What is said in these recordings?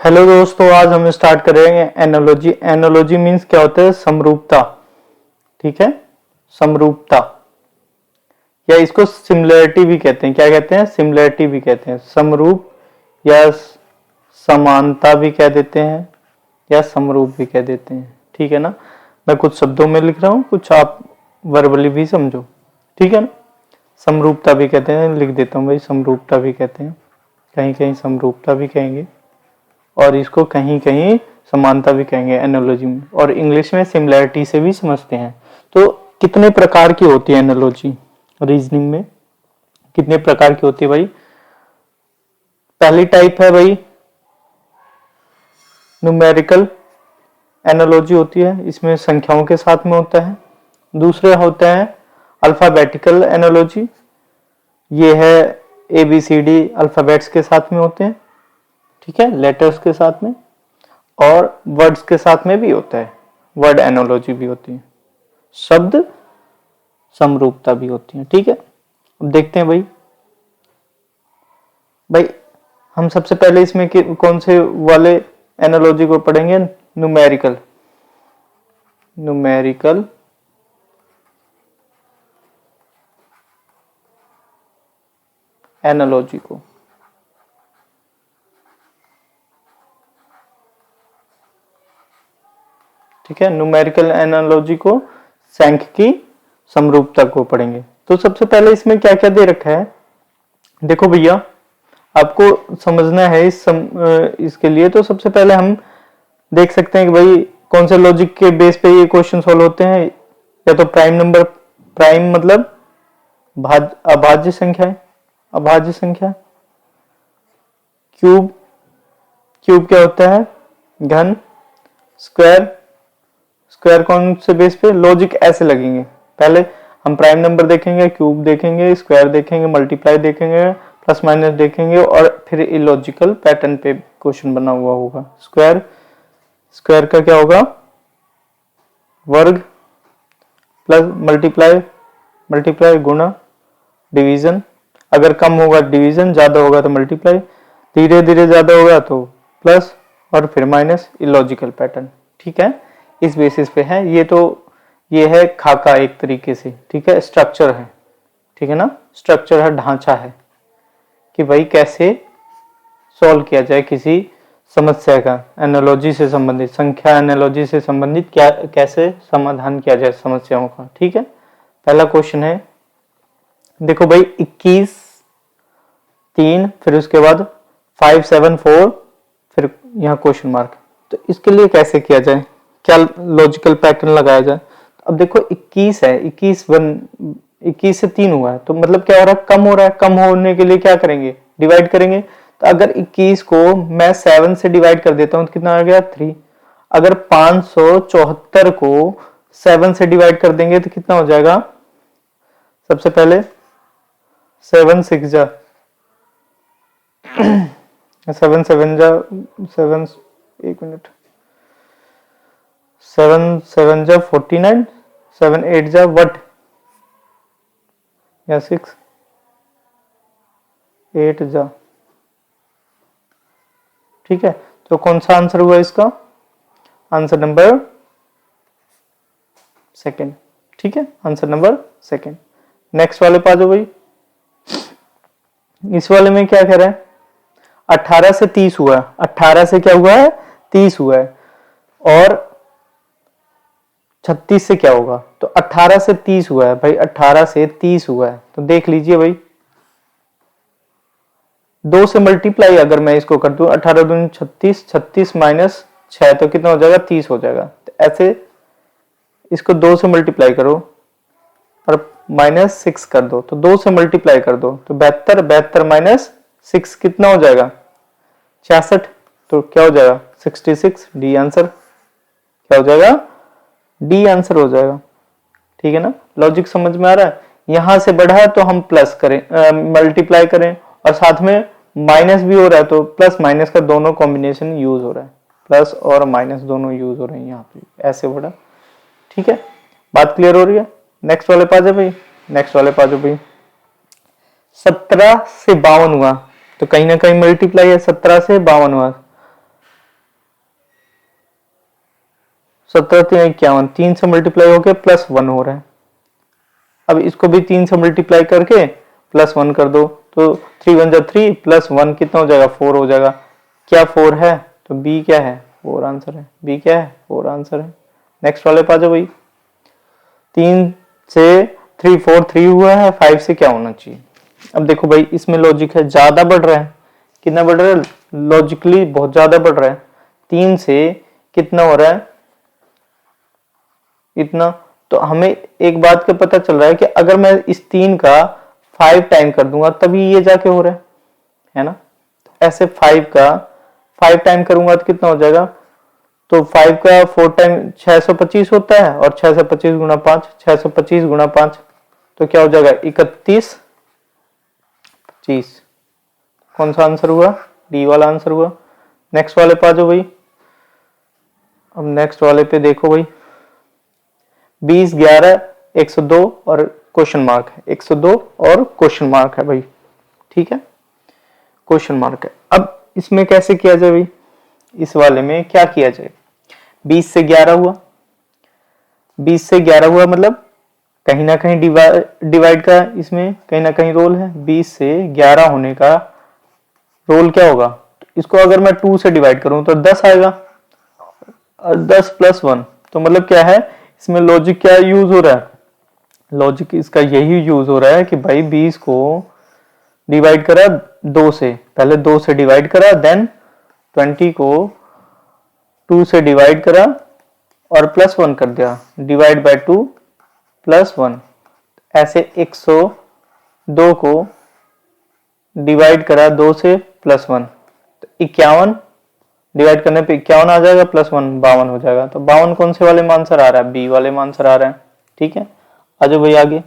Hello दोस्तों, आज हम स्टार्ट करेंगे एनालॉजी। एनालॉजी मीन्स क्या होता है? समरूपता। ठीक है, समरूपता या इसको सिमिलरिटी भी कहते हैं। क्या कहते हैं? सिमिलरिटी भी कहते हैं। समरूप या समानता भी कह देते हैं या समरूप भी कह देते हैं। ठीक है ना। मैं कुछ शब्दों में लिख रहा हूँ, कुछ आप वर्बली भी समझो। ठीक है ना। समरूपता भी कहते हैं, लिख देता हूँ भाई, समरूपता भी कहते हैं। कहीं कहीं समरूपता भी कहेंगे और इसको कहीं कहीं समानता भी कहेंगे एनालॉजी में, और इंग्लिश में सिमिलैरिटी से भी समझते हैं। तो कितने प्रकार की होती है एनालॉजी? रीजनिंग में कितने प्रकार की होती है भाई? पहली टाइप है भाई न्यूमेरिकल एनालॉजी होती है, इसमें संख्याओं के साथ में होता है। दूसरे होते हैं अल्फाबेटिकल एनालॉजी, ये है ABCD अल्फाबेट्स के साथ में होते हैं। ठीक है, लेटर्स के साथ में, और वर्ड्स के साथ में भी होता है, वर्ड एनालॉजी भी होती है, शब्द समरूपता भी होती है। ठीक है, अब देखते हैं भाई। हम सबसे पहले इसमें कौन से वाले एनालॉजी को पढ़ेंगे? न्यूमेरिकल एनालॉजी को। ठीक है, न्यूमेरिकल एनालॉजी को सांख्यिकी समरूपता को पढ़ेंगे। तो सबसे पहले इसमें क्या क्या दे रखा है देखो भैया, आपको समझना है इसके लिए। तो सबसे पहले हम देख सकते हैं कि भाई कौन से लॉजिक के बेस पे ये क्वेश्चन सॉल्व होते हैं। या तो प्राइम नंबर, प्राइम मतलब अभाज्य संख्या है, अभाज्य संख्या। क्यूब, क्यूब क्या होता है? घन। स्क्वायर, स्क्वायर कौन से बेस पे? लॉजिक ऐसे लगेंगे, पहले हम प्राइम नंबर देखेंगे, क्यूब देखेंगे, स्क्वायर देखेंगे, मल्टीप्लाई देखेंगे, प्लस माइनस देखेंगे, और फिर इलॉजिकल पैटर्न पे क्वेश्चन बना हुआ होगा। स्क्वायर, स्क्वायर का क्या होगा? वर्ग, प्लस मल्टीप्लाई, मल्टीप्लाई गुणा, डिवीजन। अगर कम होगा डिवीजन, ज्यादा होगा तो मल्टीप्लाई, धीरे धीरे ज्यादा होगा तो प्लस, और फिर माइनस, इलॉजिकल पैटर्न। ठीक है, इस बेसिस पे है ये। तो ये है खाका एक तरीके से। ठीक है, स्ट्रक्चर है। ठीक है ना, स्ट्रक्चर है, ढांचा है कि भाई कैसे सॉल्व किया जाए किसी समस्या का, एनालॉजी से संबंधित, संख्या एनालॉजी से संबंधित क्या कैसे समाधान किया जाए समस्याओं का। ठीक है, पहला क्वेश्चन है, देखो भाई 21 3, फिर उसके बाद 5 7 4, फिर यहाँ क्वेश्चन मार्क। तो इसके लिए कैसे किया जाए, क्या लॉजिकल पैटर्न लगाया जाए? अब देखो 21 है, 21 से 3 हुआ है, तो मतलब क्या हो रहा है? कम हो रहा है। कम होने के लिए क्या करेंगे? डिवाइड करेंगे। तो अगर 21 को मैं 7 से डिवाइड कर देता हूं तो कितना आ गया? 3। अगर 574 को 7 से डिवाइड कर देंगे तो कितना हो जाएगा? सबसे पहले 7 6 जा 7 7 जा 7, एक मिनट, 7 7 जा 49, 7 8 जा वट, या 6 8 जा। ठीक है, तो कौन सा आंसर हुआ इसका? Answer number second. ठीक है, आंसर नंबर सेकंड। नेक्स्ट वाले पा जाओ भाई। इस वाले में क्या कह रहा है? 18 से 30 हुआ है। 18 से क्या हुआ है? 30 हुआ है। और 36 से क्या होगा? तो 18 से 30 हुआ है भाई, 18 से 30 हुआ है। तो देख लीजिए भाई, 2 से मल्टीप्लाई अगर मैं इसको कर दूं, 18 दूनी 36, 36 माइनस 6 तो कितना हो जाएगा? 30 हो जाएगा। तो ऐसे इसको 2 से मल्टीप्लाई करो और माइनस 6 कर दो, तो 2 से मल्टीप्लाई कर दो तो 72, 72 माइनस 6 कितना हो जाएगा? 66। तो क्या हो जाएगा? 66। डी आंसर क्या हो जाएगा? डी आंसर हो जाएगा। ठीक है ना, लॉजिक समझ में आ रहा है? यहां से बढ़ा तो हम प्लस करें, मल्टीप्लाई करें, और साथ में माइनस भी हो रहा है तो प्लस माइनस का दोनों कॉम्बिनेशन यूज हो रहा है, प्लस और माइनस दोनों यूज हो रहे हैं यहाँ पे, ऐसे बढ़ा। ठीक है, बात क्लियर हो रही है? नेक्स्ट वाले पा जाओ भाई, नेक्स्ट वाले पा जाओ भाई। 17 से 52 हुआ, तो कहीं ना कहीं मल्टीप्लाई है, 17 से 52 हुआ, 17 3 51, 3 से मल्टीप्लाई होके +1 हो रहा है। अब इसको भी 3 से मल्टीप्लाई करके +1 कर दो, तो 3 1 जा 3 +1 कितना हो जाएगा, 4 हो जाएगा। क्या 4 है, तो बी क्या है, 4 आंसर है। बी क्या है, 4 आंसर है। नेक्स्ट वाले पा जाओ भाई। 3 से 3 4 3 हुआ है, 5 से क्या होना चाहिए। अब देखो भाई इसमें लॉजिक है, ज्यादा बढ़ रहा है। कितना बढ़ रहा है, लॉजिकली बहुत ज्यादा बढ़ रहा है। 3 से कितना हो रहा है, इतना। तो हमें एक बात का पता चल रहा है कि अगर मैं इस 3 का 5 टाइम कर दूंगा तभी ये जाके हो रहा है ना। ऐसे 5 का 5 टाइम करूंगा तो कितना हो जाएगा, तो 5 का 4 टाइम 625 होता है, और 625 गुणा 5, 625 गुणा 5 तो क्या हो जाएगा 31 25। कौन सा आंसर हुआ, डी वाला आंसर हुआ। नेक्स्ट वाले पे आ जाओ भाई। अब नेक्स्ट वाले पे देखो भाई, 20 11 102 और क्वेश्चन मार्क है, 102 और क्वेश्चन मार्क है भाई, ठीक है, क्वेश्चन मार्क है। अब इसमें कैसे किया जाए भाई, इस वाले में क्या किया जाए। 20 से 11 हुआ, 20 से 11 हुआ मतलब कहीं ना कहीं डिवाइड का इसमें कहीं ना कहीं रोल है। 20 से 11 होने का रोल क्या होगा, इसको अगर मैं 2 से डिवाइड करूं तो 10 आएगा, और 10 + 1 तो मतलब क्या है, इसमें लॉजिक क्या यूज हो रहा है, लॉजिक इसका यही यूज हो रहा है कि भाई 20 को डिवाइड करा 2 से, पहले 2 से डिवाइड करा, देन 20 को 2 से डिवाइड करा और +1 कर दिया, डिवाइड बाय 2 +1। ऐसे 102 को डिवाइड करा 2 से +1, तो 51 डिवाइड करने पे 51 आ जाएगा, +1 52 हो जाएगा। तो 52 कौन से वाले में आंसर आ रहा है, बी वाले में आंसर आ रहा है, ठीक है। आ जाओ भाई आगे।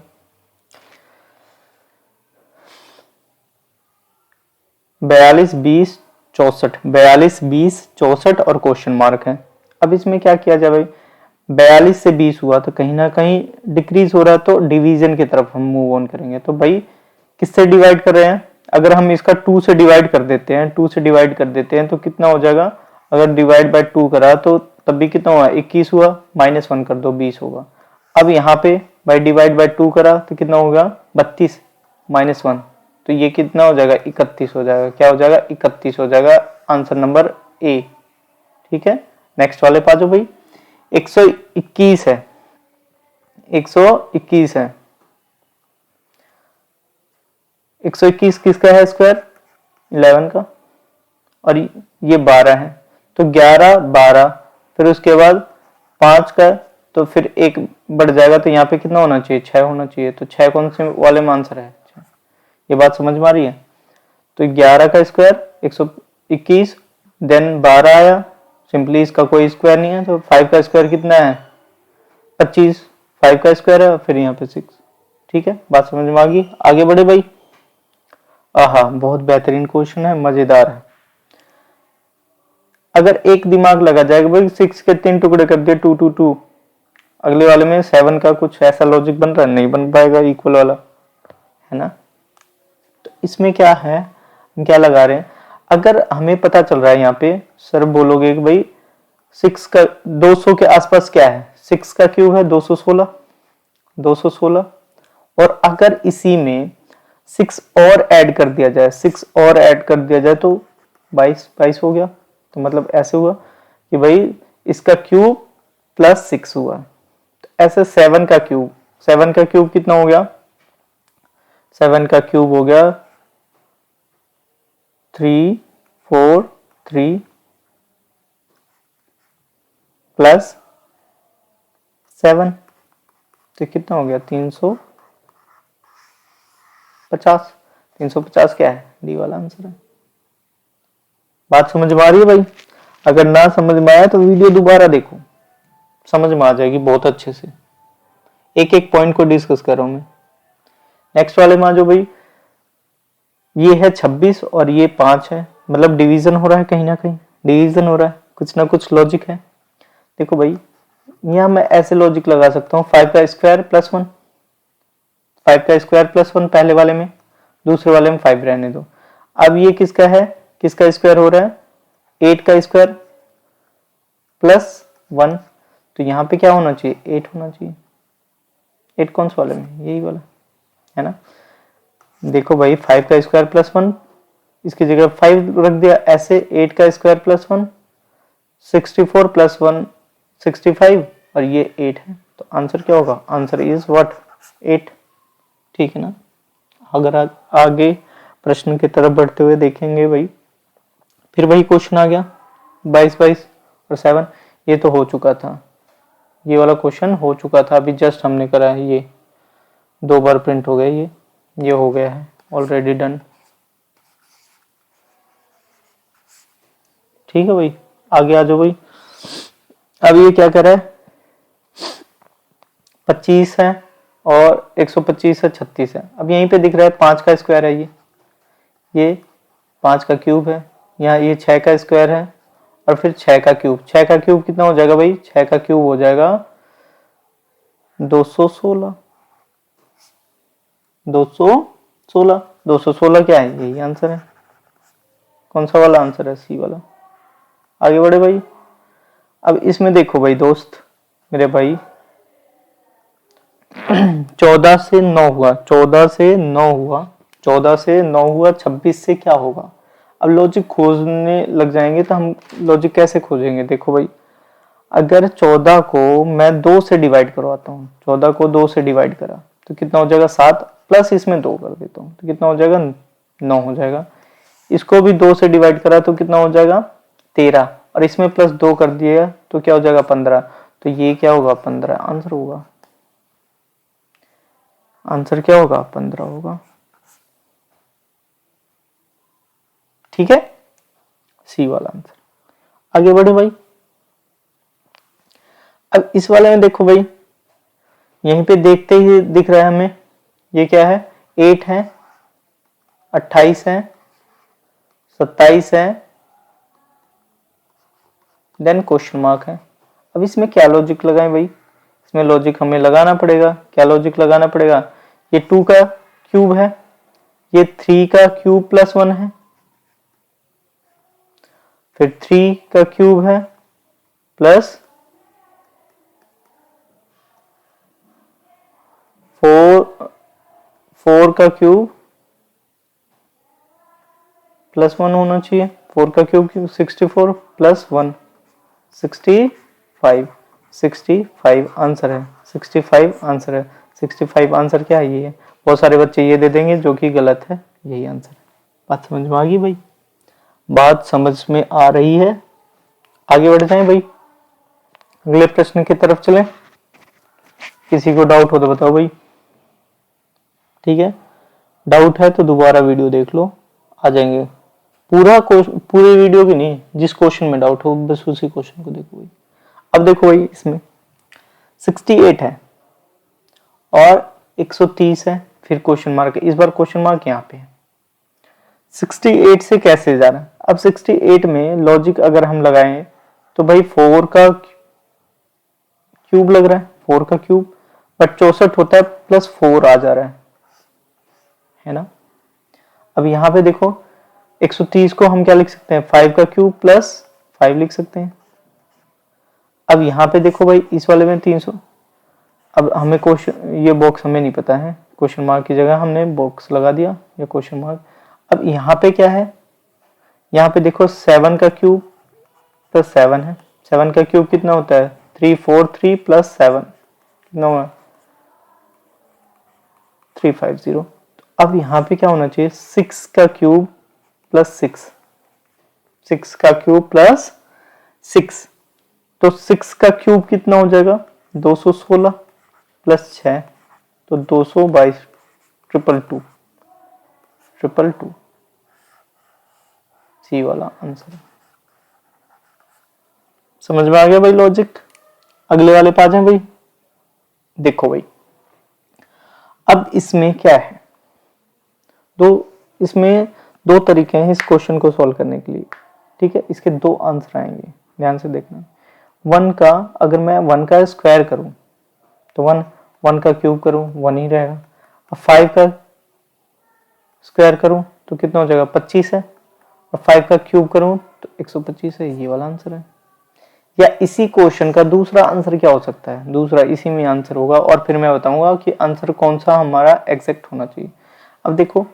42 20 64, 42 20 64 और क्वेश्चन मार्क है। अब इसमें क्या किया जाए भाई, 42 से 20 हुआ तो कहीं ना कहीं डिक्रीज हो रहा है, तो डिवीजन की तरफ हम मूव ऑन करेंगे। तो भाई किससे डिवाइड कर रहे हैं, अगर हम इसका 2 से डिवाइड कर देते हैं, 2 से डिवाइड कर देते हैं तो कितना हो जाएगा, अगर डिवाइड बाय 2 करा तो तब भी कितना हुआ, 21 हुआ, -1 कर दो 20 होगा। अब यहाँ पे भाई डिवाइड बाय 2 करा तो कितना होगा 32 -1, तो ये कितना हो जाएगा 31 हो जाएगा। क्या हो जाएगा 31 हो जाएगा, आंसर नंबर ए, ठीक है। नेक्स्ट वाले पा जाओ भाई। 121 है, 121 है, 121 किसका है स्क्वायर, 11 का, और ये 12 है, तो 11 12, फिर उसके बाद 5 का, तो फिर एक बढ़ जाएगा, तो यहाँ पे कितना होना चाहिए 6 होना चाहिए। तो 6 कौन से वाले में आंसर है, ये बात समझ में आ रही है। तो 11 का स्क्वायर 121, देन 12 आया, सिंपली इसका कोई स्क्वायर नहीं है, तो 5 का स्क्वायर कितना है 25, 5 का स्क्वायर है, फिर यहाँ पे 6, ठीक है, बात समझ में आ गई। आगे बढ़े भाई। आहा बहुत बेहतरीन क्वेश्चन है, मजेदार है। अगर एक दिमाग लगा जाएगा भाई, 6 के 3 टुकड़े कर दिए 2 2 2, अगले वाले में 7 का कुछ ऐसा लॉजिक बन रहा है, नहीं बन पाएगा इक्वल वाला, है ना। तो इसमें क्या है, हम क्या लगा रहे हैं, अगर हमें पता चल रहा है यहाँ पे, सर बोलोगे कि भाई 6 का 200 के आसपास क्या है, 6 का क्यूब है 216, 216, और अगर इसी में 6 और ऐड कर दिया जाए, 6 और ऐड कर दिया जाए तो 22 हो गया। तो मतलब ऐसे हुआ कि भाई इसका क्यूब +6 हुआ, तो ऐसे 7 का क्यूब, 7 का क्यूब कितना हो गया, 7 का क्यूब हो गया 3 4 3 + 7, तो कितना हो गया 350, 350 क्या है, डी वाला आंसर है। बात समझ में आ रही है भाई, अगर ना समझ में आया तो वीडियो दोबारा देखो, समझ में आ जाएगी बहुत अच्छे से, एक एक पॉइंट को डिस्कस कर रहा हूं मैं। नेक्स्ट वाले में आ जाओ भाई। ये है 26 और ये 5 है, मतलब डिवीजन हो रहा है, कहीं ना कहीं डिवीजन हो रहा है, कुछ ना कुछ लॉजिक है। देखो भाई यहां मैं ऐसे लॉजिक लगा सकता हूँ, 5 का स्क्वायर +1, 5 का स्क्वायर +1 पहले वाले में, दूसरे वाले में 5 रहने दो। अब ये किसका है, किसका स्क्वायर हो रहा है, 8 का स्क्वायर +1, तो यहाँ पे क्या होना चाहिए, 8 होना चाहिए। 8 कौन सा वाले में, यही वाला है ना। देखो भाई 5 का स्क्वायर प्लस 1, इसकी जगह 5 रख दिया, ऐसे 8 का स्क्वायर प्लस 1, 64 प्लस 1 65 और ये 8 है। तो आंसर क्या होगा, आंसर इज व्हाट, 8। ठीक है ना। अगर आगे प्रश्न की तरफ बढ़ते हुए देखेंगे भाई, फिर वही क्वेश्चन आ गया 22 22 और 7। ये तो हो चुका था, ये वाला क्वेश्चन हो चुका था, अभी जस्ट हमने करा है, ये 2 बार प्रिंट हो गया, ये हो गया है ऑलरेडी डन। ठीक है भाई, आगे आ जाओ भाई। अब ये क्या कर रहा है, 25 है और 125 है, 36 है। अब यहीं पे दिख रहा है 5 का स्क्वायर है, ये 5 का क्यूब है, यहाँ ये 6 का स्क्वायर है और फिर 6 का क्यूब। 6 का क्यूब कितना हो जाएगा भाई, 6 का क्यूब हो जाएगा 216। 216, 216 क्या है, यही आंसर है। कौन सा वाला आंसर है, सी वाला। आगे बढ़े भाई। अब इसमें देखो भाई दोस्त मेरे भाई, 14 से 9 हुआ, 14 से 9 हुआ, 14 से 9 हुआ, 26 से क्या होगा। अब लॉजिक खोजने लग जाएंगे तो हम लॉजिक कैसे खोजेंगे। देखो भाई, अगर 14 को मैं 2 से डिवाइड करवाता हूँ, 14 को 2 से डिवाइड करा तो कितना हो जाएगा 7, प्लस इसमें 2 कर देता हूँ तो कितना हो जाएगा 9 हो जाएगा। इसको भी 2 से डिवाइड करा तो कितना हो जाएगा 13, और इसमें प्लस 2 कर दिया तो क्या हो जाएगा 15। तो ये क्या होगा 15 आंसर होगा। आंसर क्या होगा 15 होगा। ठीक है, सी वाला आंसर। आगे बढ़े भाई। अब इस वाले में देखो भाई, यहीं पे देखते ही दिख रहा है हमें, ये क्या है 8 है, 28 है, 27 है, देन क्वेश्चन मार्क है। अब इसमें क्या लॉजिक लगाएं भाई, इसमें लॉजिक हमें लगाना पड़ेगा। क्या लॉजिक लगाना पड़ेगा, ये 2 का क्यूब है, ये 3 का क्यूब प्लस 1 है, फिर 3 का क्यूब है प्लस 4 का क्यूब प्लस 1 होना चाहिए। 4 का क्यूब 64 प्लस 1 65, 65 आंसर है, 65 आंसर है। 65 आंसर क्या है, ये है। बहुत सारे बच्चे ये दे देंगे जो कि गलत है, यही आंसर है। बात समझ में आ गई भाई, बात समझ में आ रही है। आगे बढ़ जाएं भाई, अगले प्रश्न की तरफ चलें। किसी को डाउट हो तो बताओ भाई। ठीक है, डाउट है तो दोबारा वीडियो देख लो, आ जाएंगे। पूरे वीडियो की नहीं, जिस क्वेश्चन में डाउट हो बस उसी क्वेश्चन को देखो भाई। अब देखो भाई, इसमें 68 है और 130 है, फिर क्वेश्चन मार्क है। इस बार क्वेश्चन मार्क यहाँ पे है। 68 से कैसे जाना। अब 68 में लॉजिक अगर हम लगाएं तो भाई 4 का क्यूब लग रहा है, 4 का क्यूब, बट 64 होता है प्लस 4 आ जा रहा है ना। अब यहाँ पे देखो 130 को हम क्या लिख सकते हैं, 5 का क्यूब प्लस 5 लिख सकते हैं। अब यहाँ पे देखो भाई, इस वाले में 300। अब हमें क्वेश्चन, ये बॉक्स हमें नहीं पता है, क्वेश्चन मार्क की जगह हमने बॉक्स लगा दिया या क्वेश्चन मार्क। अब यहाँ पे क्या है, यहाँ पे देखो 7 का क्यूब प्लस 7 है। 7 का क्यूब कितना होता है 343 प्लस 7 कितना हुआ 350। अब यहाँ पे क्या होना चाहिए 6 का क्यूब प्लस 6, 6 का क्यूब प्लस 6। तो 6 का क्यूब कितना हो जाएगा 216 प्लस 6 तो 222, 222, 222 सी वाला आंसर। समझ में आ गया भाई लॉजिक। अगले वाले पे आ जाए भाई। देखो भाई, अब इसमें क्या है, इसमें दो तरीके हैं इस क्वेश्चन को सॉल्व करने के लिए। ठीक है, इसके 2 आंसर आएंगे, ध्यान से देखना। 1 का, अगर मैं 1 का स्क्वायर करूं तो 1 का क्यूब करूं 1 ही रहेगा। अब 5 का स्क्वायर करूं तो कितना हो जाएगा 25 है, और 5 का क्यूब करूं तो 125 है। ये वाला आंसर है। या इसी क्वेश्चन का दूसरा आंसर क्या हो सकता है, दूसरा इसी में आंसर होगा और फिर मैं बताऊंगा कि आंसर कौन सा हमारा एग्जैक्ट होना चाहिए। अब देखो,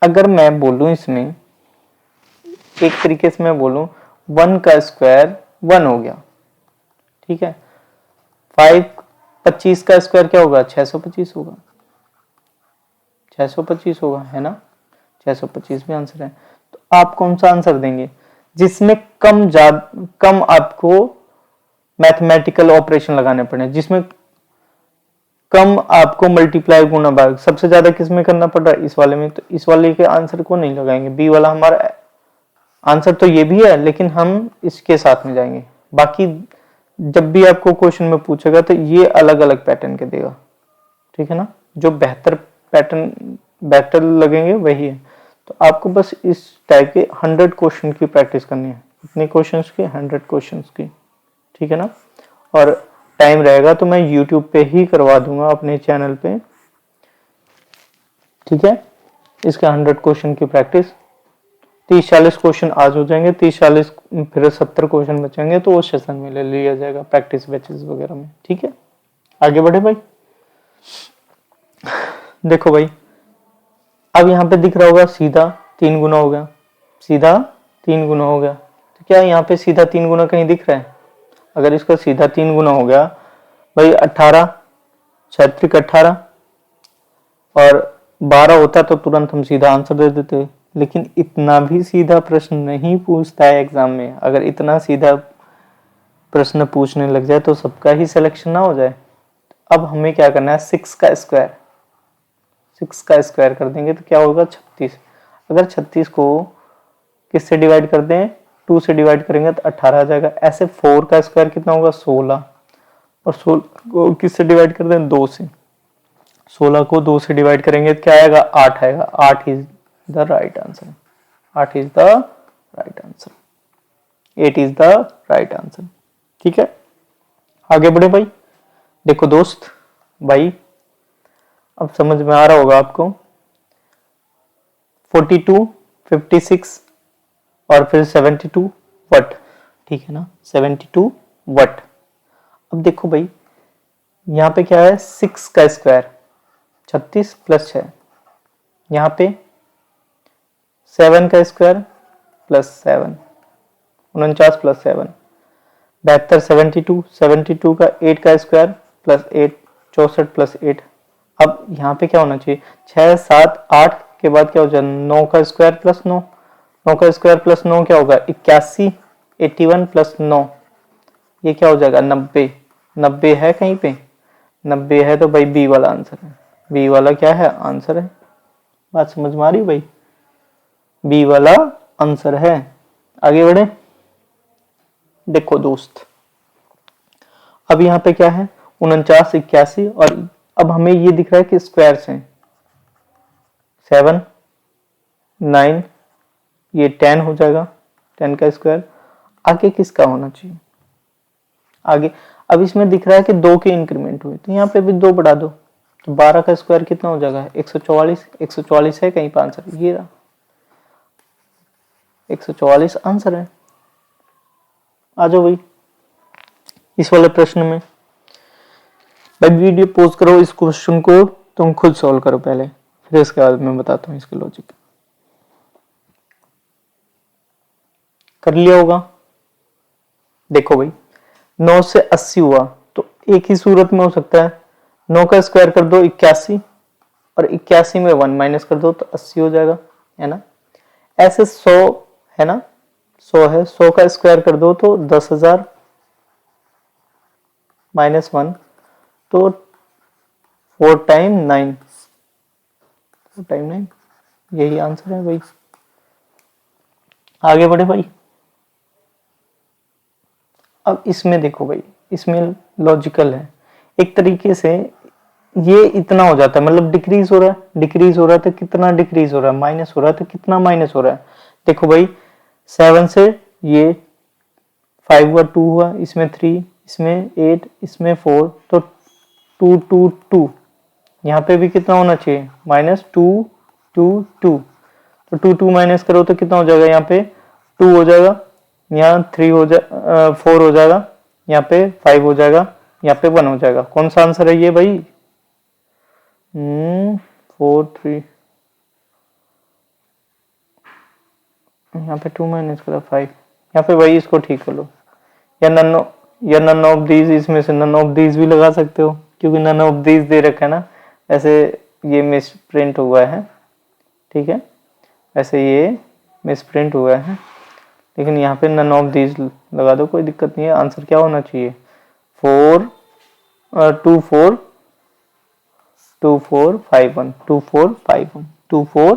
अगर मैं बोलूं इसमें एक तरीके से मैं बोलूं 1 का स्क्वायर 1 हो गया, ठीक है। 25 का स्क्वायर क्या होगा, 625 होगा, 625 होगा, है ना। 625 भी आंसर है। तो आप कौन सा आंसर देंगे जिसमें कम आपको मैथमेटिकल ऑपरेशन लगाने पड़े, जिसमें कम आपको मल्टीप्लाई गुणा भाग, सबसे ज्यादा किसमें करना पड़ रहा है, इस वाले में। तो इस वाले के आंसर को नहीं लगाएंगे, बी वाला हमारा आंसर तो ये भी है, लेकिन हम इसके साथ में जाएंगे। बाकी जब भी आपको क्वेश्चन में पूछेगा तो ये अलग अलग पैटर्न के देगा, ठीक है ना। जो बेहतर पैटर्न बेहतर लगेंगे वही है। तो आपको बस इस टाइप के 100 क्वेश्चन की प्रैक्टिस करनी है। कितने क्वेश्चंस की, 100 क्वेश्चंस की, ठीक है ना। और टाइम रहेगा तो मैं YouTube पे ही करवा दूंगा अपने चैनल पे, ठीक है। इसका 100 क्वेश्चन की प्रैक्टिस, 30-40 क्वेश्चन आज हो जाएंगे, 30-40 फिर 70 क्वेश्चन बचेंगे, तो वो सेशन में ले लिया जाएगा प्रैक्टिस बैचेस वगैरह में, ठीक है। आगे बढ़े भाई। देखो भाई, अब यहाँ पे दिख रहा होगा सीधा 3 गुना हो गया, सीधा 3 गुना हो गया। तो क्या यहाँ पे सीधा 3 गुना कहीं दिख रहा है? अगर इसका सीधा 3 गुना हो गया भाई, 18 6 18 और 12 होता तो तुरंत हम सीधा आंसर दे देते। लेकिन इतना भी सीधा प्रश्न नहीं पूछता है एग्जाम में। अगर इतना सीधा प्रश्न पूछने लग जाए तो सबका ही सिलेक्शन ना हो जाए। अब हमें क्या करना है, 6 का स्क्वायर कर देंगे तो क्या होगा, 36। अगर 36 को किससे डिवाइड कर दें, 2 से डिवाइड करेंगे तो 18 आ जाएगा। ऐसे 4 का स्क्वायर कितना होगा, 16, और 16 को किससे डिवाइड कर दें, 2 से। 16 को 2 से डिवाइड करेंगे तो क्या आएगा, 8 आएगा। 8 is the right answer, 8 is the right answer, 8 is the right answer, ठीक है। आगे बढ़े भाई। देखो दोस्त भाई, अब समझ में आ रहा होगा आपको। 42, 56 और फिर 72 वट, ठीक है ना, 72 वट। अब देखो भाई, यहाँ पे क्या है, 6 का स्क्वायर 36 प्लस 6, यहाँ पे 7 का स्क्वायर प्लस 7 49 प्लस 7 72, 72 का 8 का स्क्वायर प्लस 8 64 प्लस 8। अब यहाँ पे क्या होना चाहिए, 6 7 8 के बाद क्या हो जाए, 9 का स्क्वायर प्लस 9, 9 का स्क्वायर प्लस 9 क्या होगा, 81, 81 प्लस 9 ये क्या हो जाएगा, 90। 90 है कहीं पे, 90 है तो भाई बी वाला आंसर है, बी वाला क्या है, आंसर है। बात समझ में आ रही भाई, बी वाला आंसर है। आगे बढ़े। देखो दोस्त, अब यहाँ पे क्या है, 49 81 और अब हमें ये दिख रहा है कि स्क्वायर्स हैं, 7 9 ये 10 हो जाएगा, 10 का स्क्वायर। आगे किसका होना चाहिए, आगे अब इसमें दिख रहा है कि 2 के इंक्रीमेंट हुए, तो यहाँ पे भी 2 बढ़ा दो, तो 12 का स्क्वायर कितना हो जाएगा, 144। 144 है कहीं पर आंसर, ये रहा 144 आंसर है। आ जाओ भाई इस वाले प्रश्न में। भाई वीडियो पॉज करो, इस क्वेश्चन को तुम खुद सॉल्व करो पहले, फिर इसके बाद मैं बताता हूँ इसके लॉजिक। कर लिया होगा। देखो भाई, 9 से 80 हुआ तो एक ही सूरत में हो सकता है, 9 का स्क्वायर कर दो 81 और 81 में 1 माइनस कर दो तो 80 हो जाएगा, है ना। ऐसे 100 है ना, 100 है, 100 का स्क्वायर कर दो तो 10,000 माइनस 1 तो 4 टाइम 9, 4 टाइम 9 यही आंसर है भाई। आगे बढ़े भाई। अब इसमें देखो भाई, इसमें लॉजिकल है एक तरीके से, ये इतना हो जाता है, मतलब डिक्रीज हो रहा है, डिक्रीज हो रहा है तो कितना डिक्रीज हो रहा है, माइनस हो रहा है तो कितना माइनस हो रहा है। देखो भाई 7 से ये 5 हुआ, 2 हुआ, इसमें 3, इसमें 8, इसमें 4 तो 2 2 2, यहाँ पे भी कितना होना चाहिए, माइनस 2 2 2, तो 2 2 माइनस करो तो कितना हो जाएगा, यहाँ पे 2 हो जाएगा, यहाँ 3 हो जा 4 हो जाएगा, यहाँ पे 5 हो जाएगा, यहाँ पे 1 हो जाएगा। कौन सा आंसर है ये भाई? 4 3, यहाँ पे 2 माइनस करो 5, यहाँ पे भाई इसको ठीक कर लो, या नन ऑफ दीज, इसमें से नन ऑफ दीज भी लगा सकते हो क्योंकि नन ऑफ दीज दे रखा है ना, ऐसे ये मिस प्रिंट हुआ है, ठीक है, ऐसे ये मिस प्रिंट हुआ है, लेकिन यहाँ पे नन ऑफ दीज लगा दो, कोई दिक्कत नहीं है। आंसर क्या होना चाहिए? 4 2 4 2 4 5 1 2 4 5 1 2 4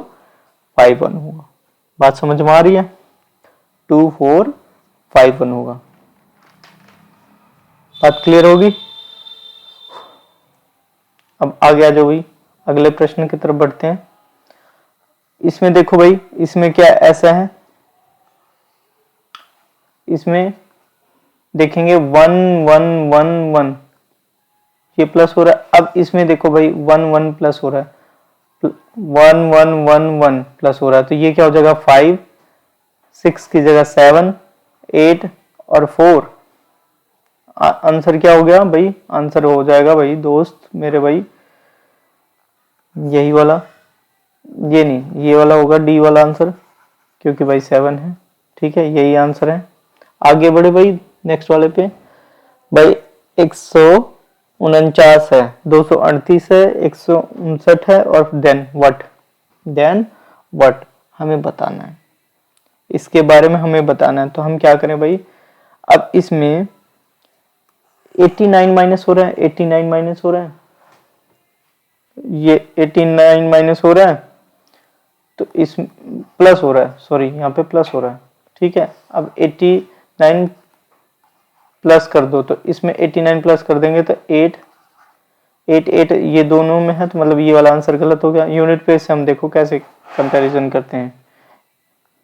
5 1 होगा। बात समझ में आ रही है? 2 4 5 1 होगा। बात क्लियर होगी? अब आगे आ जाओ भाई, अगले प्रश्न की तरफ बढ़ते हैं। इसमें देखो भाई, इसमें क्या ऐसा है, इसमें देखेंगे 1 1 1 1, ये प्लस हो रहा है। अब इसमें देखो भाई 1 1 प्लस हो रहा है, 1 1 1 1 प्लस हो रहा है, तो ये क्या हो जाएगा? 5 6 की जगह 7 8 और 4। आंसर क्या हो गया भाई? आंसर हो जाएगा भाई दोस्त मेरे भाई, यही वाला, ये नहीं, ये वाला होगा डी वाला आंसर, क्योंकि भाई 7 है, ठीक है, यही आंसर है। आगे बढ़े भाई नेक्स्ट वाले पे। भाई 149 है, 238 है, 159 है, और देन व्हाट हमें बताना है, इसके बारे में हमें बताना है। तो हम क्या करें भाई, अब इसमें 89 माइनस हो रहा है, 89 माइनस हो रहा है, ये 89 माइनस हो रहा है, तो इस प्लस हो रहा है, सॉरी यहाँ पे प्लस हो रहा है, ठीक है। अब 89 प्लस कर दो, तो इसमें 89 प्लस कर देंगे तो 8 8 8 ये दोनों में है, तो मतलब ये वाला आंसर गलत हो गया। यूनिट प्लेस से हम देखो कैसे कंपैरिजन करते हैं,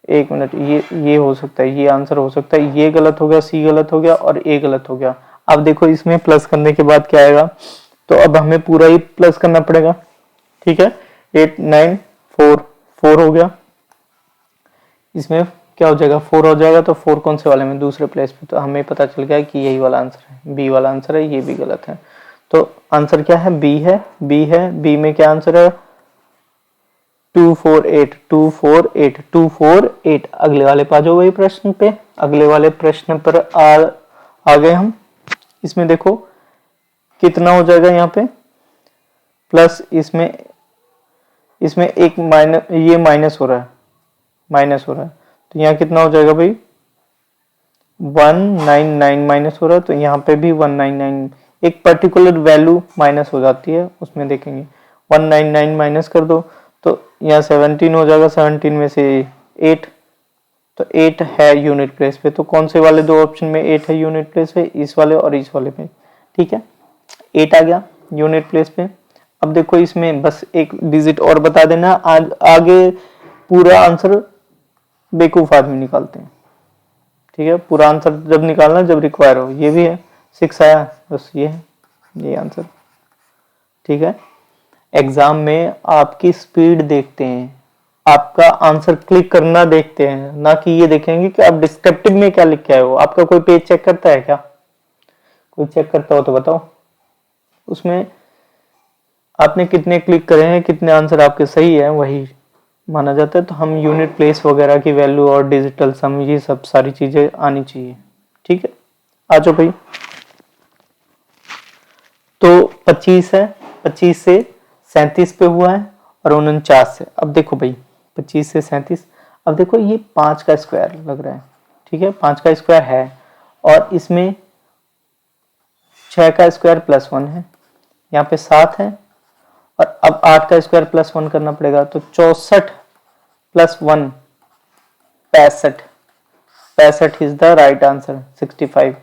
एक मिनट, ये हो सकता है, ये आंसर हो सकता है, ये गलत हो गया, सी गलत हो गया और ए गलत हो गया। अब देखो इसमें प्लस करने के बाद क्या आएगा, तो अब हमें पूरा ही प्लस करना पड़ेगा, ठीक है। 8 9 4 4 हो गया, इसमें क्या हो जाएगा? 4 हो जाएगा, तो 4 कौन से वाले में? दूसरे प्लेस पे, तो हमें पता चल गया कि यही वाला आंसर है, बी वाला आंसर है, ये भी गलत है। तो आंसर क्या है? बी है, बी है, बी में क्या आंसर है? 248 248 248। अगले वाले पे आ जाओ भाई प्रश्न पे, अगले वाले प्रश्न पर आ गए हम। इसमें देखो कितना हो जाएगा यहाँ पे प्लस, इसमें एक माइनस, ये माइनस हो रहा है, माइनस हो रहा है, तो यहाँ कितना हो जाएगा भाई? 199 माइनस हो रहा है, तो यहाँ पे भी 199, एक पर्टिकुलर वैल्यू माइनस हो जाती है, उसमें देखेंगे 199 माइनस कर दो, तो यहाँ 17 हो जाएगा, 17 में से 8, तो 8 है यूनिट प्लेस पे। तो कौन से वाले दो ऑप्शन में 8 है यूनिट प्लेस पे? इस वाले और इस वाले पे, ठीक है। 8 आ गया यूनिट प्लेस पे। अब देखो इसमें बस एक डिजिट और बता देना, आगे पूरा आंसर बेवकूफ आदमी निकालते हैं, ठीक है। पूरा आंसर जब निकालना जब रिक्वायर हो। ये भी है 6 आया, बस ये है, ये आंसर, ठीक है। एग्जाम में आपकी स्पीड देखते हैं, आपका आंसर क्लिक करना देखते हैं, ना कि ये देखेंगे कि आप डिस्क्रिप्टिव में क्या लिख के आए हो। आपका कोई पेज चेक करता है क्या? कोई चेक करता हो तो बताओ, उसमें आपने कितने क्लिक करे हैं, कितने आंसर आपके सही है, वही माना जाता है। तो हम यूनिट प्लेस वगैरह की वैल्यू और डिजिटल सम, ये सब सारी चीजें आनी चाहिए, ठीक है। आ जाओ भाई, तो 25 है, 25 से 37 पे हुआ है, और 49 से, अब देखो भाई 25 से 37, अब देखो ये 5 का स्क्वायर लग रहा है, ठीक है, 5 का स्क्वायर है, और इसमें 6 का स्क्वायर प्लस 1 है, यहाँ पे 7 है, और अब 8 का स्क्वायर प्लस 1 करना पड़ेगा, तो 64 plus 1 65, 65 is the right answer, 65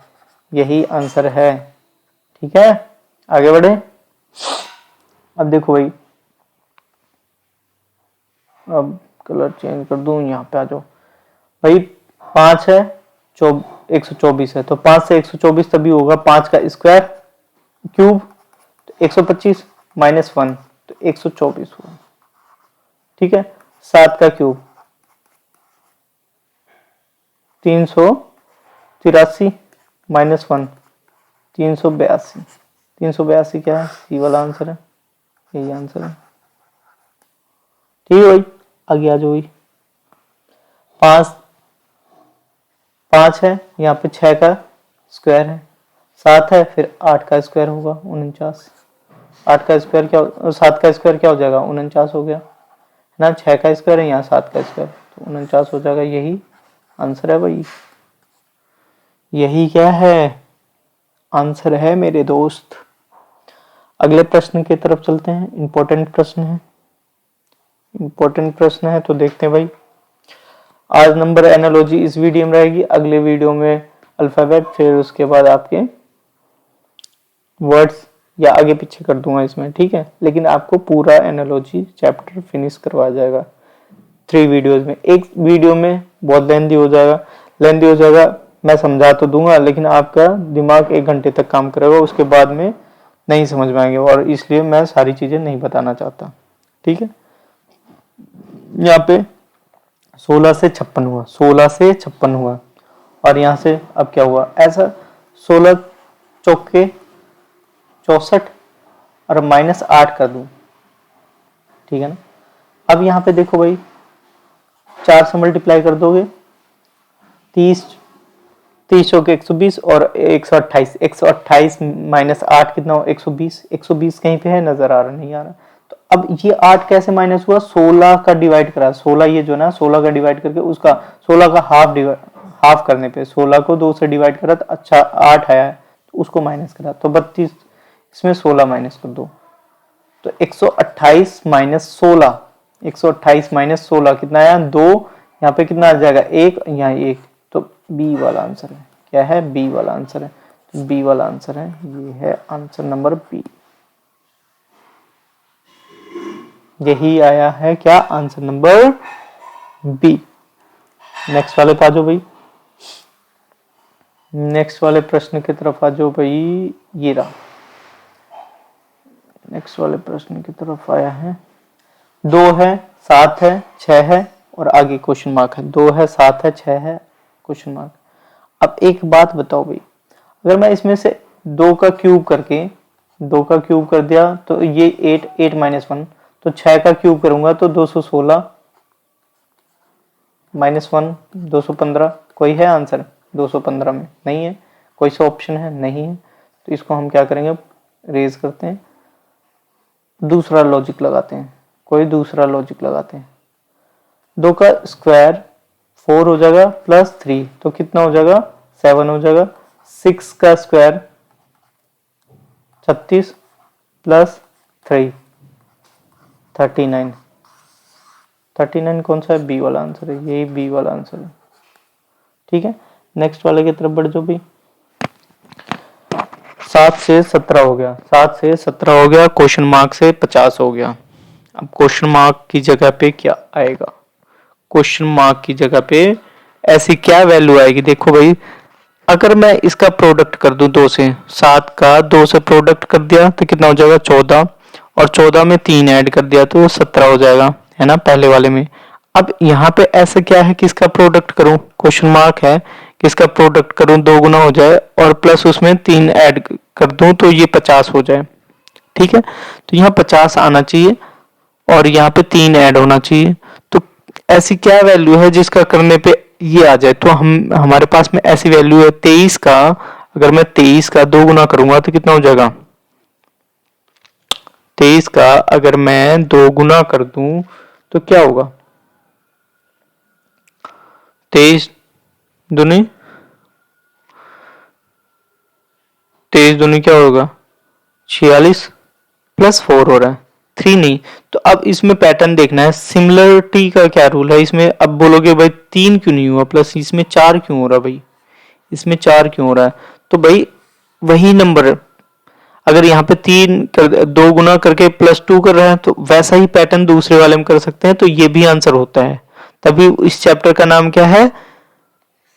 यही आंसर है, ठीक है। आगे बढ़े। अब देखो भाई, अब कलर चेंज कर दूं, यहाँ पे आ जाओ भाई। 5 है, 124 है, तो 5 से 124 तभी होगा, 5 का स्क्वायर क्यूब तो 125 माइनस 1 तो 124 हुआ, ठीक है। 7 का क्यूब 300 83 -1 382। 382 क्या है? सी वाला आंसर है, यही आंसर है। ठीक है भाई, आगे आ जाओ भाई। 5 है, यहाँ पे 6 का स्क्वायर है, 7 है, फिर 8 का स्क्वायर होगा 49। 8 का स्क्वायर क्या, 7 का स्क्वायर क्या हो जाएगा? 49 हो गया है ना। 6 का स्क्वायर है, यहाँ 7 का स्क्वायर, तो 49 हो जाएगा। यही आंसर है भाई, यही क्या है? आंसर है मेरे दोस्त। अगले प्रश्न की तरफ चलते हैं। इंपॉर्टेंट प्रश्न है, इंपॉर्टेंट प्रश्न है, तो देखते हैं भाई। आज नंबर एनालॉजी इस वीडियो में रहेगी, अगले वीडियो में अल्फाबेट, फिर उसके बाद आपके वर्ड्स या आगे पीछे कर दूंगा इसमें, ठीक है। लेकिन आपको पूरा एनालॉजी चैप्टर फिनिश करवाया जाएगा 3 वीडियोस में। एक वीडियो में बहुत लेंथी हो जाएगा, मैं समझा तो दूंगा, लेकिन आपका दिमाग 1 घंटे तक काम करेगा, उसके बाद में नहीं समझ में आएंगे, और इसलिए मैं सारी चीजें नहीं बताना चाहता, ठीक है। यहाँ पे 16 से 56 हुआ, 16 से 56 हुआ, और यहाँ से अब क्या हुआ? ऐसा 16 चौके 64 और -8 कर दूं, ठीक है ना। अब यहाँ पे देखो भाई, 4 से मल्टीप्लाई कर दोगे, 30 चौके 120 और 128, 128 -8 कितना हो? 120। 120 कहीं पे है? नजर आ रहा नहीं आ रहा। तो अब ये 8 कैसे माइनस हुआ? 16 का डिवाइड करा, 16 ये जो ना 16 का डिवाइड करके उसका 16 का हाफ करने पे 16 को 2 से डिवाइड करा, तो अच्छा 8 आया, तो उसको माइनस करा, तो 32, इसमें 16 माइनस कर दो, तो 128 -16, 128 -16 कितना आया? 2। यहाँ पे कितना आ जाएगा? 1, यहाँ 1, तो बी वाला आंसर है। क्या है? बी वाला आंसर है, तो बी वाला आंसर है, ये है आंसर नंबर बी। यही आया है क्या? Answer number B. नेक्स्ट वाले पे आ जाओ भाई, नेक्स्ट वाले प्रश्न की तरफ आ जाओ भाई। ये रहा, नेक्स्ट वाले प्रश्न की तरफ आया है। 2 है, 7 है, 6 है, और आगे क्वेश्चन मार्क है। 2 है, 7 है, 6 है, क्वेश्चन मार्क। अब एक बात बताओ भाई, अगर मैं इसमें से 2 का क्यूब कर दिया, तो ये 8 -1, तो 6 का क्यूब करूंगा तो 216 -1 215। कोई है आंसर 215 में? नहीं है। कोई सा ऑप्शन है? नहीं है। तो इसको हम क्या करेंगे? रेज करते हैं, दूसरा लॉजिक लगाते हैं, कोई दूसरा लॉजिक लगाते हैं। 2 का स्क्वायर 4 हो जाएगा, +3, तो कितना हो जाएगा? 7 हो जाएगा। 6 का स्क्वायर 36 +3 39। 39 कौन सा है? बी वाला आंसर है, यही बी वाला आंसर है, ठीक है। नेक्स्ट वाले की तरफ बढ़ जाओ भी। 7 से 17 हो गया, 7 से 17 हो गया, क्वेश्चन मार्क से 50 हो गया। अब क्वेश्चन मार्क की जगह पे क्या आएगा? क्वेश्चन मार्क की जगह पे ऐसी क्या वैल्यू आएगी? देखो भाई, अगर मैं इसका प्रोडक्ट कर दूं 2 से, 7 का 2 से प्रोडक्ट कर दिया तो कितना हो जाएगा? 14, और 14 में 3 ऐड कर दिया तो 17 हो जाएगा, है ना, पहले वाले में। अब यहाँ पे ऐसा क्या है कि इसका प्रोडक्ट करूं, क्वेश्चन मार्क है कि इसका प्रोडक्ट करूं, 2 गुना हो जाए और प्लस उसमें 3 ऐड कर दूं तो ये 50 हो जाए, ठीक है। तो यहाँ 50 आना चाहिए और यहाँ पे 3 ऐड होना चाहिए। तो ऐसी क्या वैल्यू है जिसका करने पे ये आ जाए? तो हमारे पास में ऐसी वैल्यू है 23 का, अगर मैं 23 का 2 गुना करूंगा तो कितना हो जाएगा? 23 का अगर मैं 2 गुना कर दूं तो क्या होगा? 23 दूनी क्या होगा? 46 +4 हो रहा है, 3 नहीं। तो अब इसमें पैटर्न देखना है, सिमिलरिटी का क्या रूल है इसमें। अब बोलोगे भाई 3 क्यों नहीं हुआ प्लस, इसमें 4 क्यों हो रहा भाई, इसमें 4 क्यों हो रहा है? तो भाई वही नंबर, अगर यहाँ पे 2 गुना करके +2 कर रहे हैं तो वैसा ही पैटर्न दूसरे वाले में कर सकते हैं, तो ये भी आंसर होता है। तभी इस चैप्टर का नाम क्या है?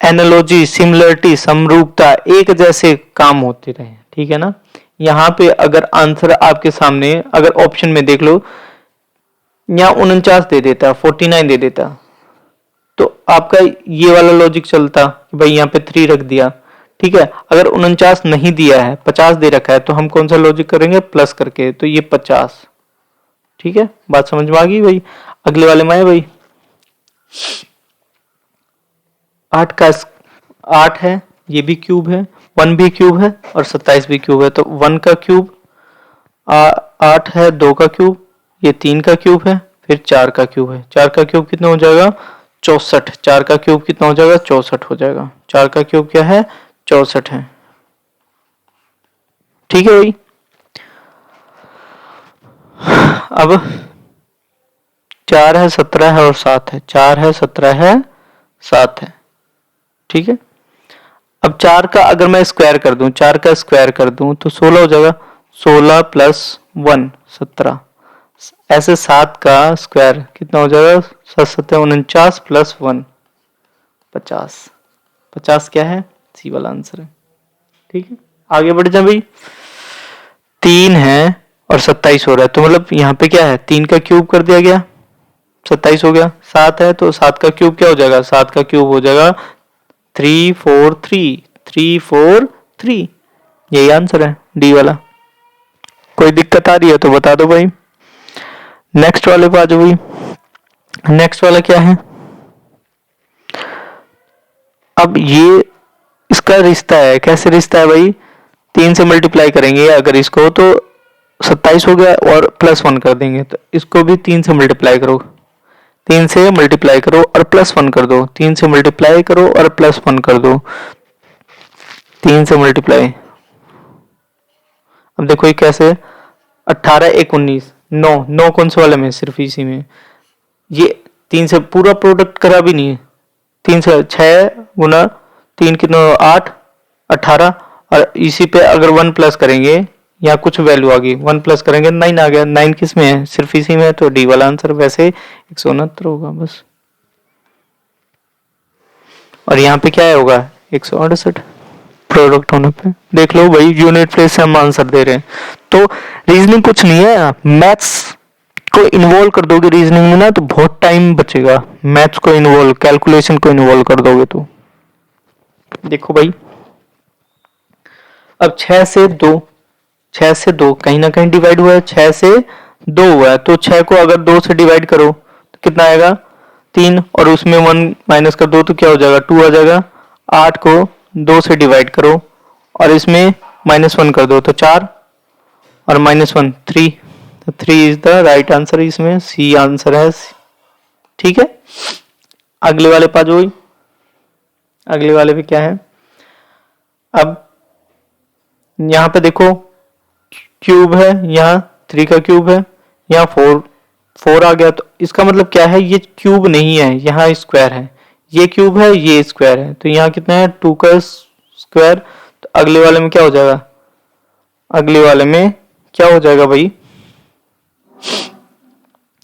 एनालॉजी, सिमिलरिटी, समरूपता, एक जैसे काम होते रहे, ठीक है ना। यहाँ पे अगर आंसर आपके सामने, अगर ऑप्शन में देख लो, यहाँ 49 दे देता, 49 दे देता, तो आपका ये वाला लॉजिक चलता कि भाई यहाँ पे 3 रख दिया, ठीक है। अगर 49 नहीं दिया है, 50 दे रखा है, तो हम कौन सा लॉजिक करेंगे, प्लस करके, तो ये 50, ठीक है। बात समझ में आ गई भाई। अगले वाले में आए भाई, 8 है, ये भी क्यूब है, 1 भी क्यूब है और 27 भी क्यूब है। तो 1 का क्यूब 8 है, 2 का क्यूब, ये 3 का क्यूब है, फिर 4 का क्यूब है। 4 का क्यूब कितना हो जाएगा, 64। 4 का क्यूब कितना हो जाएगा, 64 हो जाएगा। 4 का क्यूब क्या है, 64 है, ठीक है भाई। अब 4 है, 17 है और 7 है, 4 है, 17 है, 7 है, ठीक है। अब 4 का अगर मैं स्क्वायर कर दूं, 4 का स्क्वायर कर दूं तो 16 हो जाएगा। 16 प्लस 1 17, ऐसे 7 का स्क्वायर कितना हो जाएगा, 7 7 49 प्लस 1 50। 50 क्या है, सी वाला आंसर है, ठीक है। आगे बढ़ जाए भाई, 3 है और 27 हो रहा है, तो मतलब यहाँ पे क्या है, 3 का क्यूब कर दिया गया, 27 हो गया। 7 है तो 7 का क्यूब क्या हो जाएगा, 7 का क्यूब हो जाएगा 343, 343, यही आंसर है डी वाला। कोई दिक्कत आ रही है तो बता दो भाई। नेक्स्ट वाले पे आ जाओ भाई। नेक्स्ट वाला क्या है, अब ये इसका रिश्ता है, कैसे रिश्ता है भाई, 3 से मल्टीप्लाई करेंगे अगर इसको तो 27 हो गया और प्लस 1 कर देंगे, तो इसको भी 3 से मल्टीप्लाई करो, 3 से मल्टीप्लाई करो और प्लस 1 कर दो, 3 से मल्टीप्लाई करो और प्लस 1 कर दो, 3 से मल्टीप्लाई। अब देखो ये कैसे, 18 1 19, 9 9 कौन से वाले में, सिर्फ इसी में। ये 3 से पूरा प्रोडक्ट करा भी नहीं है, 3 से 6 गुना 3 कितना, 8 18, और इसी पे अगर 1 प्लस करेंगे, यहाँ कुछ वैल्यू आ गई, 1 प्लस करेंगे 9 आ गया। 9 किस में है, सिर्फ इसी में है, तो डी वाला आंसर वैसे 169 होगा बस। और यहाँ पे क्या होगा, 168 प्रोडक्ट होने पे। देख लो भाई, यूनिट प्लेस से हम आंसर दे रहे हैं, तो रीजनिंग कुछ नहीं है, मैथ्स को इन्वॉल्व कर दोगे रीजनिंग में ना तो बहुत टाइम बचेगा। मैथ्स को इन्वॉल्व, कैलकुलेशन को इन्वॉल्व कर दोगे तो। देखो भाई, अब 6 से 2 कहीं ना कहीं डिवाइड हुआ है, 6 से 2 हुआ है, तो 6 को अगर 2 से डिवाइड करो तो कितना आएगा, 3, और उसमें 1 माइनस कर दो तो क्या हो जाएगा, 2 आ जाएगा। 8 को 2 से डिवाइड करो और इसमें -1 कर दो तो 4, और -1 3, तो 3 इज द राइट आंसर, इसमें सी आंसर है, ठीक है। अगले वाले पा जो, अगले वाले पे क्या है, अब यहां पे देखो क्यूब है, यहाँ 3 का क्यूब है, यहाँ 4 आ गया, तो इसका मतलब क्या है, ये क्यूब नहीं है, यहाँ स्क्वायर है। ये क्यूब है, ये स्क्वायर है, तो यहाँ कितना है, 2 का स्क्वायर। तो अगले वाले में क्या हो जाएगा, अगले वाले में क्या हो जाएगा भाई,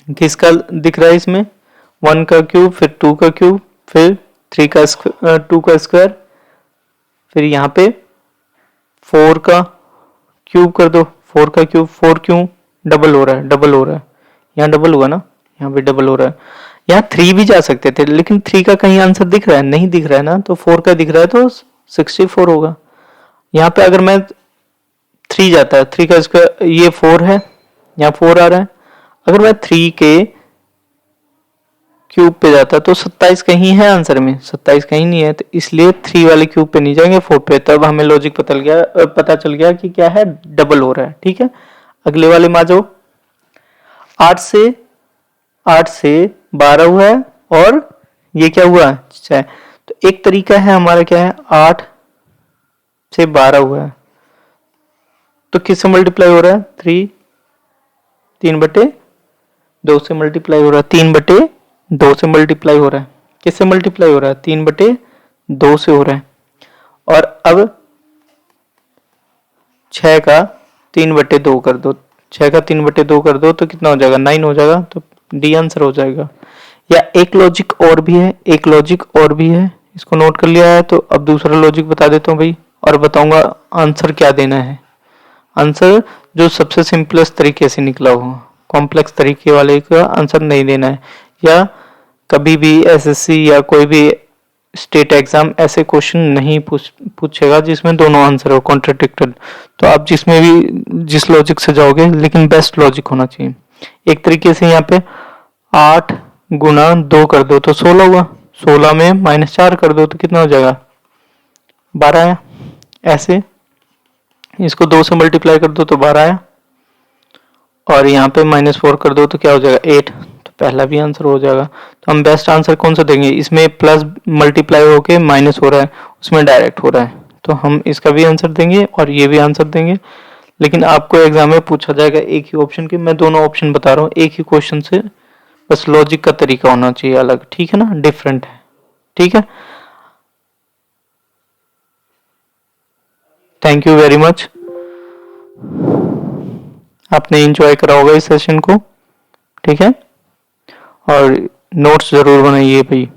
किसका दिख रहा है इसमें, 1 का क्यूब, फिर 2 का क्यूब, फिर 3 का 2 का स्क्वायर, फिर यहाँ पे 4 का क्यूब कर दो, 4 का क्यूब, 4 क्यों, डबल हो रहा है, डबल हो रहा है, यहाँ डबल हुआ ना, यहाँ पे डबल हो रहा है। यहाँ 3 भी जा सकते थे, लेकिन 3 का कहीं आंसर दिख रहा है, नहीं दिख रहा है ना, तो 4 का दिख रहा है, तो 64 होगा। यहाँ पे अगर मैं 3 जाता है, 3 का स्क्वायर, ये 4 है, यहाँ 4 आ रहा है, अगर मैं 3 के क्यूब पे जाता तो 27 कहीं है आंसर में, 27 कहीं नहीं है, तो इसलिए 3 वाले क्यूब पे नहीं जाएंगे, 4 पे। तब हमें लॉजिक पता चल गया कि क्या है, डबल हो रहा है, ठीक है। अगले वाले में आ जाओ, 8 से 12 हुआ है और ये क्या हुआ, 6। तो एक तरीका है हमारा, क्या है, 8 से 12 हुआ है, तो किससे मल्टीप्लाई हो रहा है, 3/2 से मल्टीप्लाई हो रहा है, 3/2 से मल्टीप्लाई हो रहा है, किससे मल्टीप्लाई हो रहा है, 3/2 से हो रहा है। और अब 6 का 3/2 कर दो, 6 का 3/2 कर दो तो कितना हो जाएगा, 9 हो जाएगा, तो डी आंसर हो जाएगा। या एक लॉजिक और भी है, एक लॉजिक और भी है, इसको नोट कर लिया है, तो अब दूसरा लॉजिक बता देता हूँ भाई, और बताऊंगा आंसर क्या देना है। आंसर जो सबसे सिंपलेस्ट तरीके से निकला हो, कॉम्प्लेक्स तरीके वाले का आंसर नहीं देना है, या कभी भी एसएससी या कोई भी स्टेट एग्जाम ऐसे क्वेश्चन नहीं पूछेगा जिसमें दोनों आंसर हो कॉन्ट्राडिक्टेड। तो आप जिसमें भी जिस लॉजिक से जाओगे, लेकिन बेस्ट लॉजिक होना चाहिए। एक तरीके से यहाँ पे 8 गुना 2 कर दो तो 16 हुआ, 16 में -4 कर दो तो कितना हो जाएगा, 12 आया। ऐसे इसको 2 से मल्टीप्लाई कर दो तो 12 आया, और यहाँ पे -4 कर दो तो क्या हो जाएगा, 8। तो पहला भी आंसर हो जाएगा। तो हम बेस्ट आंसर कौन सा देंगे, इसमें प्लस मल्टीप्लाई होके माइनस हो रहा है, उसमें डायरेक्ट हो रहा है, तो हम इसका भी आंसर देंगे और ये भी आंसर देंगे। लेकिन आपको एग्जाम में पूछा जाएगा एक ही ऑप्शन के, मैं दोनों ऑप्शन बता रहा हूँ एक ही क्वेश्चन से, बस लॉजिक का तरीका होना चाहिए अलग, ठीक है ना, डिफरेंट है, ठीक है। थैंक यू वेरी मच, आपने एंजॉय करा होगा इस सेशन को, ठीक है। और नोट्स जरूर बनाइए भाई।